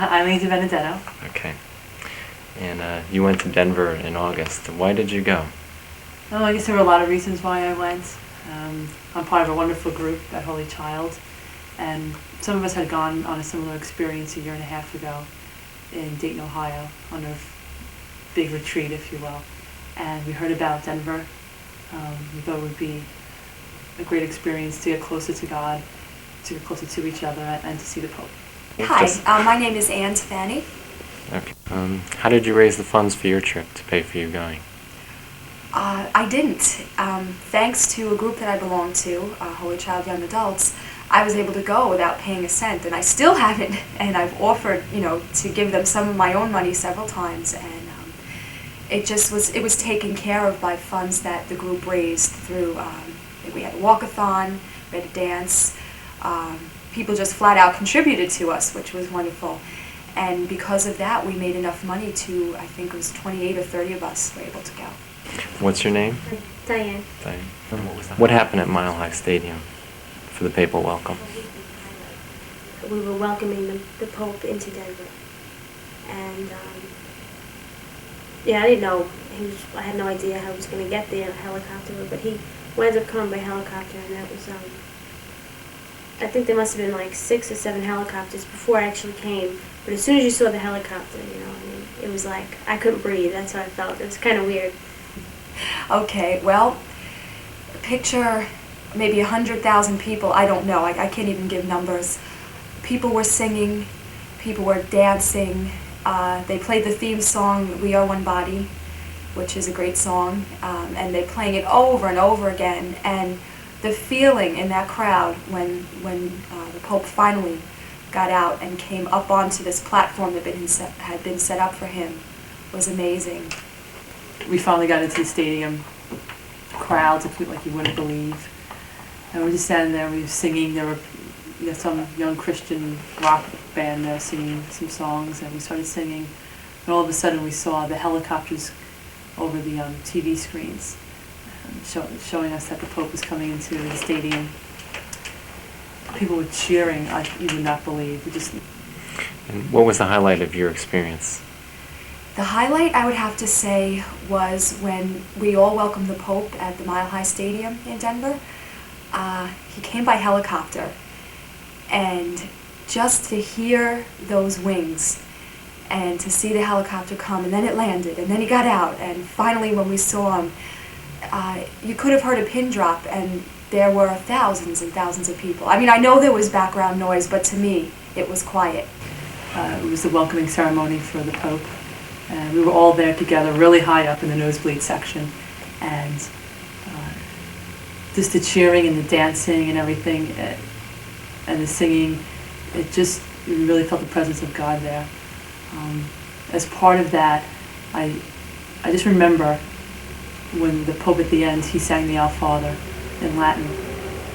Eileen Benedetto. Okay. And you went to Denver in August. Why did you go? Well, I guess there were a lot of reasons why I went. I'm part of a wonderful group at Holy Child, and some of us had gone on a similar experience a year and a half ago in Dayton, Ohio, on a big retreat, if you will. And we heard about Denver. We thought it would be a great experience to get closer to God, to get closer to each other, and to see the Pope. Hi, my name is Ann Fanny. Okay. How did you raise the funds for your trip to pay for you going? I didn't. Thanks to a group that I belong to, Holy Child Young Adults, I was able to go without paying a cent, and I still haven't. And I've offered, to give them some of my own money several times, and it was taken care of by funds that the group raised through. We had a walkathon, we had a dance. People just flat out contributed to us, which was wonderful. And because of that, we made enough money to, I think it was 28 or 30 of us were able to go. What's your name? Diane. Diane. What happened at Mile High Stadium for the papal welcome? We were welcoming the Pope into Denver. And, I didn't know. I had no idea how he was going to get there in a helicopter, but he wound up coming by helicopter, and that was, I think there must have been like 6 or 7 helicopters before I actually came. But as soon as you saw the helicopter, it was like I couldn't breathe. That's how I felt. It was kind of weird. Okay, well, picture maybe 100,000 people. I don't know. I can't even give numbers. People were singing. People were dancing. They played the theme song, "We Are One Body," which is a great song. And they're playing it over and over again. And the feeling in that crowd when the Pope finally got out and came up onto this platform that had been set up for him was amazing. We finally got into the stadium, crowds like you wouldn't believe. And we're just standing there, we were singing. There were some young Christian rock band there singing some songs, and we started singing. And all of a sudden we saw the helicopters over the TV screens, showing us that the Pope was coming into the stadium. People were cheering, you would not believe. And what was the highlight of your experience? The highlight, I would have to say, was when we all welcomed the Pope at the Mile High Stadium in Denver. He came by helicopter, and just to hear those wings and to see the helicopter come, and then it landed, and then he got out, and finally when we saw him, you could have heard a pin drop, and there were thousands and thousands of people. I mean, I know there was background noise, but to me, it was quiet. It was the welcoming ceremony for the Pope. And we were all there together, really high up in the nosebleed section. And just the cheering and the dancing and everything, and the singing, you really felt the presence of God there. As part of that, I just remember when the Pope at the end, he sang the Our Father in Latin,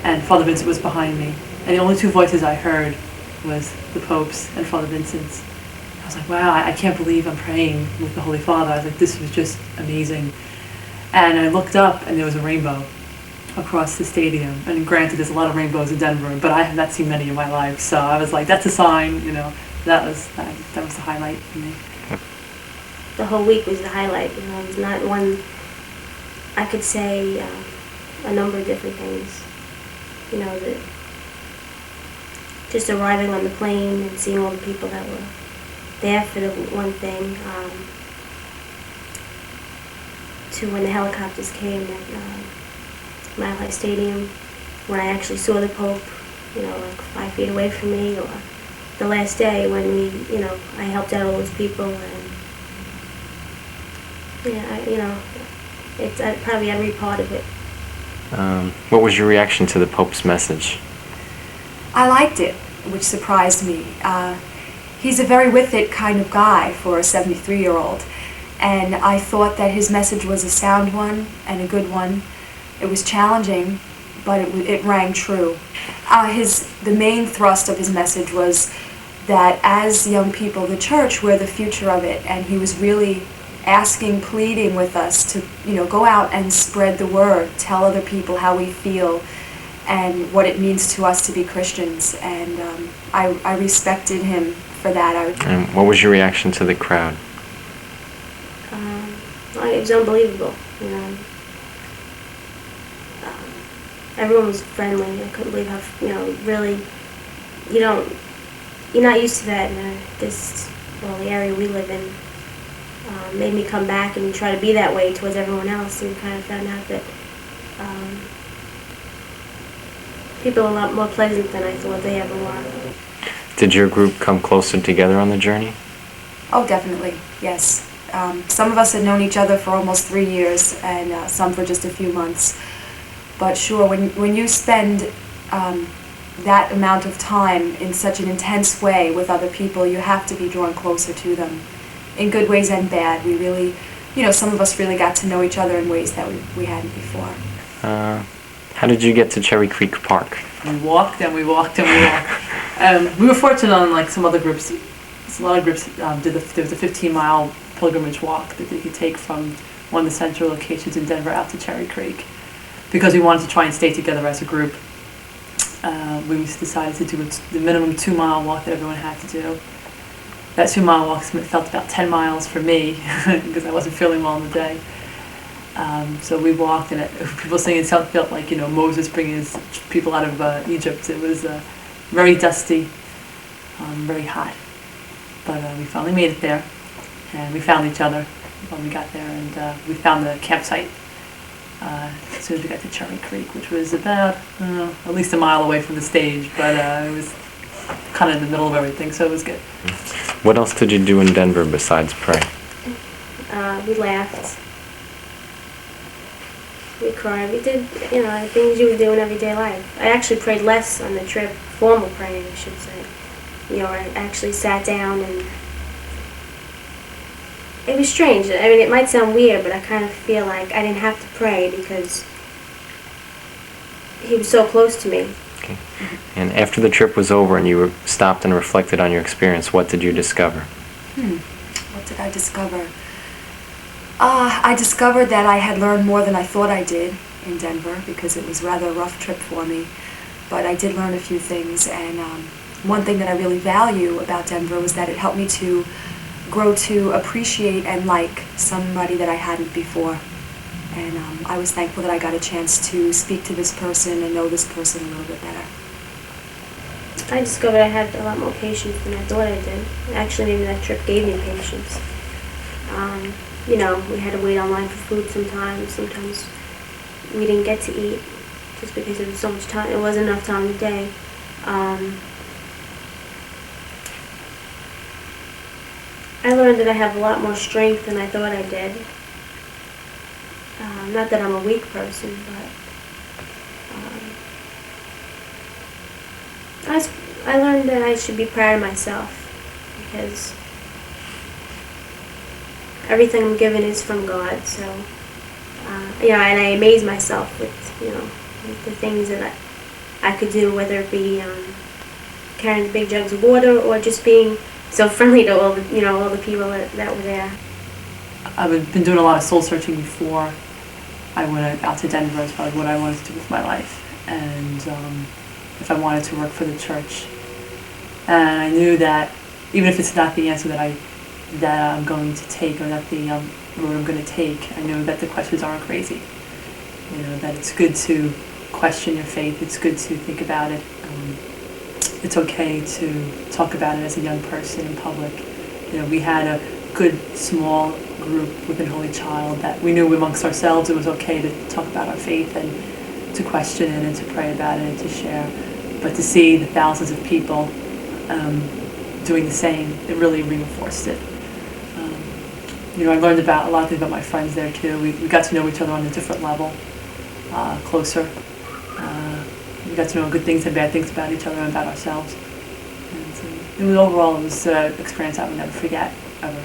and Father Vincent was behind me. And the only 2 voices I heard was the Pope's and Father Vincent's. I was like, wow, I can't believe I'm praying with the Holy Father. I was like, this was just amazing. And I looked up, and there was a rainbow across the stadium. And granted, there's a lot of rainbows in Denver, but I have not seen many in my life. So I was like, that's a sign, That was the highlight for me. The whole week was the highlight. It was not one. I could say a number of different things. Just arriving on the plane and seeing all the people that were there for the one thing, to when the helicopters came at Mile High Stadium, when I actually saw the Pope, like 5 feet away from me, or the last day when I helped out all those people, and it's probably every part of it. What was your reaction to the Pope's message? I liked it, which surprised me. He's a very with it kind of guy for a 73-year-old, and I thought that his message was a sound one and a good one. It was challenging, but it rang true. The main thrust of his message was that as young people, the church, we're the future of it, and he was really pleading with us to, go out and spread the word, tell other people how we feel and what it means to us to be Christians. And I respected him for that. And what was your reaction to the crowd? It was unbelievable, you know. Everyone was friendly. I couldn't believe how, you know, really, you're not used to that in the area we live in. Made me come back and try to be that way towards everyone else, and kind of found out that people are a lot more pleasant than I thought they ever were. Did your group come closer together on the journey? Oh, definitely, yes. Some of us had known each other for almost 3 years, and some for just a few months. But sure, when you spend that amount of time in such an intense way with other people, you have to be drawn closer to them, in good ways and bad. We really, some of us really got to know each other in ways that we hadn't before. How did you get to Cherry Creek Park? We walked and we walked and we walked. We were fortunate, unlike some other groups. A lot of groups there was a 15-mile pilgrimage walk that they could take from one of the central locations in Denver out to Cherry Creek. Because we wanted to try and stay together as a group, we decided to do the minimum 2-mile walk that everyone had to do. That 2-mile walk felt about 10 miles for me because I wasn't feeling well in the day. So we walked, and people saying it felt like Moses bringing his people out of Egypt. It was very dusty, very hot, but we finally made it there, and we found each other when we got there, and we found the campsite as soon as we got to Cherry Creek, which was about at least a mile away from the stage, but it was kind of in the middle of everything, so it was good. What else did you do in Denver besides pray? We laughed. We cried. We did, things you would do in everyday life. I actually prayed less on the trip, formal praying, I should say. I actually sat down, and it was strange. I mean, it might sound weird, but I kind of feel like I didn't have to pray because he was so close to me. Okay. And after the trip was over and you stopped and reflected on your experience, what did you discover? What did I discover? I discovered that I had learned more than I thought I did in Denver, because it was rather a rough trip for me. But I did learn a few things, and one thing that I really value about Denver was that it helped me to grow to appreciate and like somebody that I hadn't before. And I was thankful that I got a chance to speak to this person and know this person a little bit better. I discovered I had a lot more patience than I thought I did. Actually, maybe that trip gave me patience. We had to wait online for food sometimes. Sometimes we didn't get to eat just because there was so much time. It wasn't enough time of day. I learned that I have a lot more strength than I thought I did. Not that I'm a weak person, but I learned that I should be proud of myself, because everything I'm given is from God. So, and I amaze myself with the things that I could do, whether it be carrying big jugs of water or just being so friendly to all the people that were there. I've been doing a lot of soul searching before I went out to Denver as far as what I wanted to do with my life, and if I wanted to work for the church. And I knew that even if it's not the answer that I'm going to take, or not the road I'm going to take, I know that the questions aren't crazy. That it's good to question your faith. It's good to think about it. It's okay to talk about it as a young person in public. We had a good small group within Holy Child that we knew amongst ourselves it was okay to talk about our faith and to question it and to pray about it and to share. But to see the thousands of people doing the same, it really reinforced it. I learned about a lot of things about my friends there too. We got to know each other on a different level, closer. We got to know good things and bad things about each other and about ourselves. And overall, it was an experience I would never forget, ever.